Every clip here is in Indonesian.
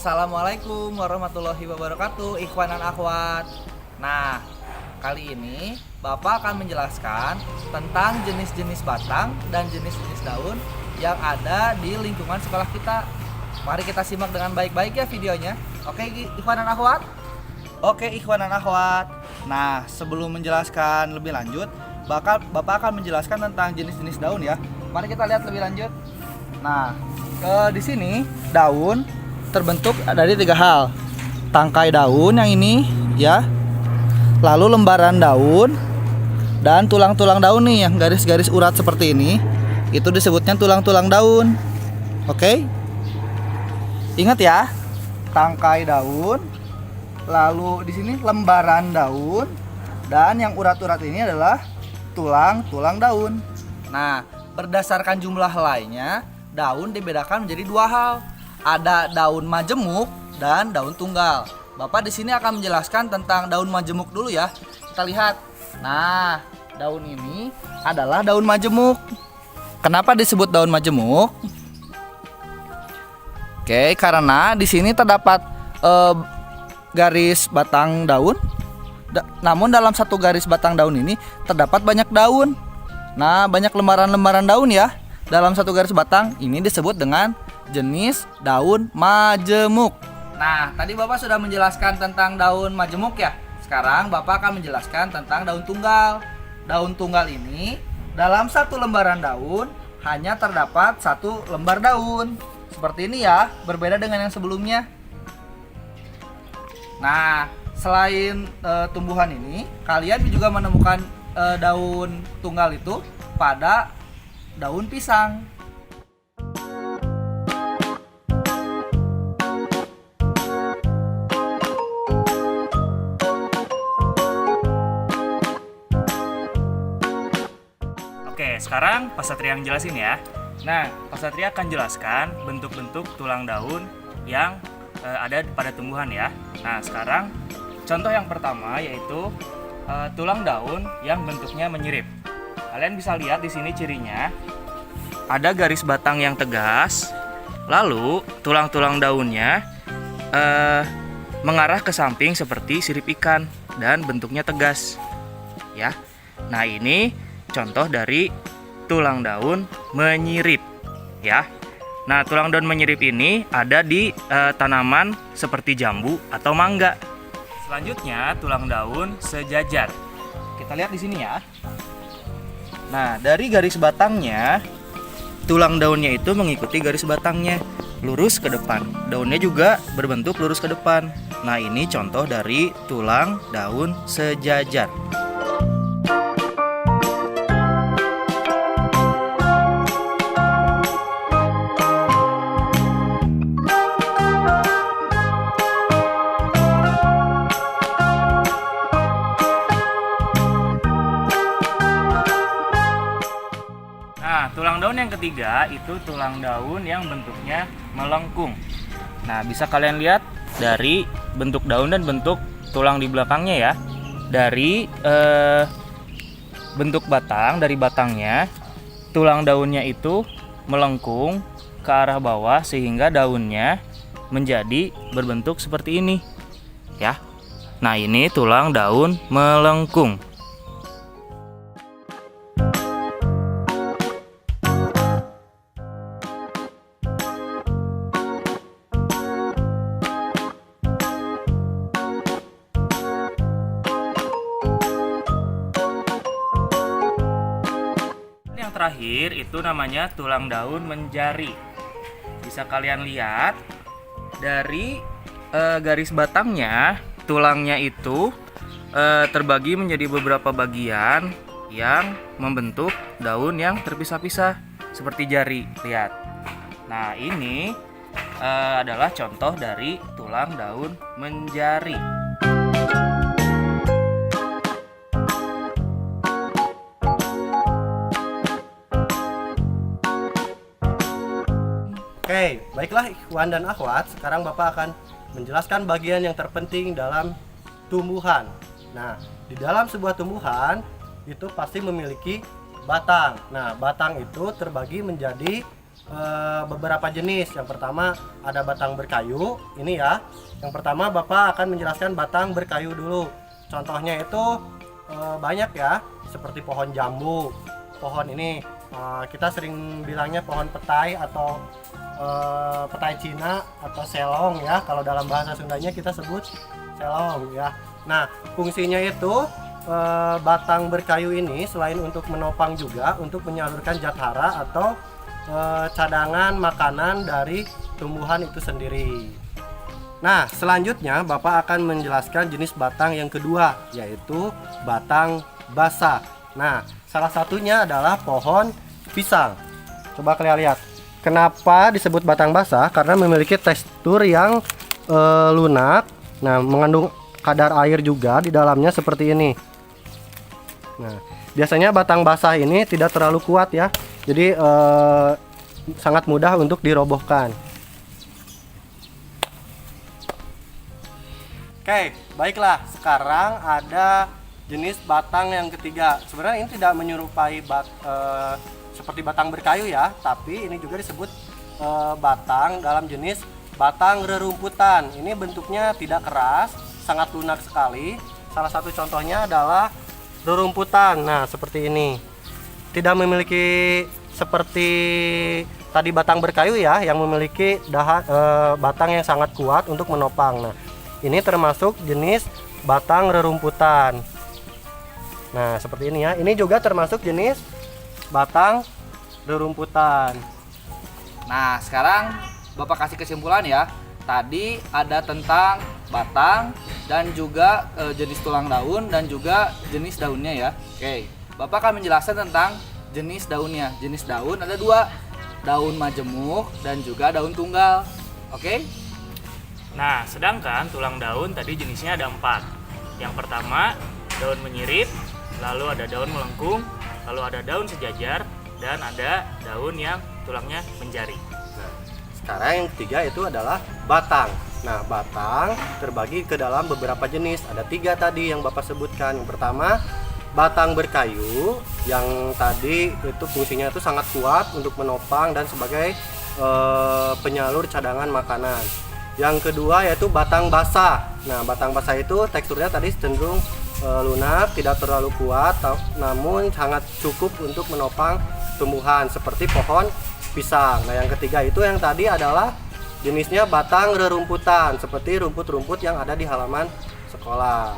Assalamualaikum warahmatullahi wabarakatuh, ikhwan dan akhwat. Nah, kali ini Bapak akan menjelaskan tentang jenis-jenis batang dan jenis-jenis daun yang ada di lingkungan sekolah kita. Mari kita simak dengan baik-baik ya videonya. Oke, ikhwan dan akhwat? Oke, ikhwan dan akhwat. Nah, sebelum menjelaskan lebih lanjut, Bapak akan menjelaskan tentang jenis-jenis daun ya. Mari kita lihat lebih lanjut. Nah, di sini daun terbentuk dari tiga hal. Tangkai daun yang ini ya, lalu lembaran daun, dan tulang-tulang daun nih yang garis-garis urat seperti ini. Itu disebutnya tulang-tulang daun. Oke? Ingat ya, tangkai daun, lalu di sini lembaran daun, dan yang urat-urat ini adalah tulang-tulang daun. Nah, berdasarkan jumlah helainya, daun dibedakan menjadi dua hal. Ada daun majemuk dan daun tunggal. Bapak di sini akan menjelaskan tentang daun majemuk dulu ya. Kita lihat. Nah, daun ini adalah daun majemuk. Kenapa disebut daun majemuk? Oke, karena di sini terdapat garis batang daun. Namun dalam satu garis batang daun ini terdapat banyak daun. Nah, banyak lembaran-lembaran daun ya. Dalam satu garis batang ini disebut dengan jenis daun majemuk. Nah, tadi Bapak sudah menjelaskan tentang daun majemuk ya. Sekarang Bapak akan menjelaskan tentang daun tunggal. Daun tunggal ini dalam satu lembaran daun hanya terdapat satu lembar daun. Seperti ini ya, berbeda dengan yang sebelumnya. Nah, selain tumbuhan ini, kalian juga menemukan daun tunggal itu pada daun pisang. Oke, sekarang Pak Satria yang jelasin ya. Nah, Pak Satria akan jelaskan bentuk-bentuk tulang daun yang ada pada tumbuhan ya. Nah, sekarang contoh yang pertama yaitu tulang daun yang bentuknya menyirip. Kalian bisa lihat di sini cirinya. Ada garis batang yang tegas, lalu tulang-tulang daunnya mengarah ke samping seperti sirip ikan dan bentuknya tegas. Ya. Nah, ini contoh dari tulang daun menyirip ya. Nah, tulang daun menyirip ini ada di tanaman seperti jambu atau mangga. Selanjutnya, tulang daun sejajar. Kita lihat di sini ya. Nah, dari garis batangnya, tulang daunnya itu mengikuti garis batangnya, lurus ke depan. Daunnya juga berbentuk lurus ke depan. Nah, ini contoh dari tulang daun sejajar. Nah, tulang daun yang ketiga itu tulang daun yang bentuknya melengkung. Nah, bisa kalian lihat dari bentuk daun dan bentuk tulang di belakangnya ya. Dari bentuk batang, dari batangnya, tulang daunnya itu melengkung ke arah bawah sehingga daunnya menjadi berbentuk seperti ini. Ya. Nah, ini tulang daun melengkung. Yang terakhir itu namanya tulang daun menjari. Bisa kalian lihat dari garis batangnya, tulangnya itu terbagi menjadi beberapa bagian yang membentuk daun yang terpisah-pisah seperti jari. Lihat. Nah, ini adalah contoh dari tulang daun menjari. Oke, baiklah ikhwan dan akhwat, sekarang Bapak akan menjelaskan bagian yang terpenting dalam tumbuhan. Nah, di dalam sebuah tumbuhan itu pasti memiliki batang. Nah, batang itu terbagi menjadi beberapa jenis. Yang pertama ada batang berkayu. Ini ya. Yang pertama Bapak akan menjelaskan batang berkayu dulu. Contohnya itu banyak ya, seperti pohon jambu. Pohon ini kita sering bilangnya pohon petai atau petai Cina atau selong ya. Kalau dalam bahasa Sundanya kita sebut selong ya. Nah, fungsinya itu batang berkayu ini selain untuk menopang juga untuk menyalurkan zat hara atau cadangan makanan dari tumbuhan itu sendiri. Nah, selanjutnya Bapak akan menjelaskan jenis batang yang kedua, yaitu batang basah. Nah, salah satunya adalah pohon pisang. Coba kalian lihat. Kenapa disebut batang basah? Karena memiliki tekstur yang lunak. Nah, mengandung kadar air juga di dalamnya seperti ini. Nah, biasanya batang basah ini tidak terlalu kuat ya. Jadi sangat mudah untuk dirobohkan. Oke, baiklah. Sekarang ada jenis batang yang ketiga. Sebenarnya ini tidak menyerupai seperti batang berkayu ya, tapi ini juga disebut batang dalam jenis batang rerumputan. Ini bentuknya tidak keras, sangat lunak sekali. Salah satu contohnya adalah rerumputan. Nah, seperti ini. Tidak memiliki seperti tadi batang berkayu ya, yang memiliki batang yang sangat kuat untuk menopang. Nah, ini termasuk jenis batang rerumputan. Nah, seperti ini ya. Ini juga termasuk jenis batang rerumputan. Nah, sekarang Bapak kasih kesimpulan ya. Tadi ada tentang batang dan juga jenis tulang daun dan juga jenis daunnya ya. Oke, Bapak akan menjelaskan tentang jenis daunnya. Jenis daun ada dua, daun majemuk dan juga daun tunggal. Oke? Nah, sedangkan tulang daun tadi jenisnya ada 4. Yang pertama, daun menyirip, lalu ada daun melengkung, lalu ada daun sejajar, dan ada daun yang tulangnya menjari. Nah, sekarang yang ketiga itu adalah batang. Nah, batang terbagi ke dalam beberapa jenis. Ada 3 tadi yang Bapak sebutkan. Yang pertama, batang berkayu, yang tadi itu fungsinya itu sangat kuat untuk menopang dan sebagai penyalur cadangan makanan. Yang kedua yaitu batang basah. Nah, batang basah itu teksturnya tadi cenderung lunak, tidak terlalu kuat, namun sangat cukup untuk menopang tumbuhan seperti pohon pisang. Nah, yang ketiga itu yang tadi adalah jenisnya batang rerumputan, seperti rumput-rumput yang ada di halaman sekolah.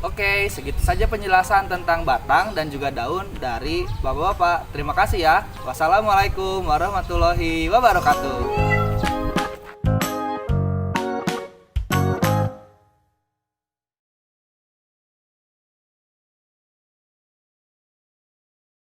Oke, segitu saja penjelasan tentang batang dan juga daun dari Bapak-bapak. Terima kasih ya. Wassalamualaikum warahmatullahi wabarakatuh.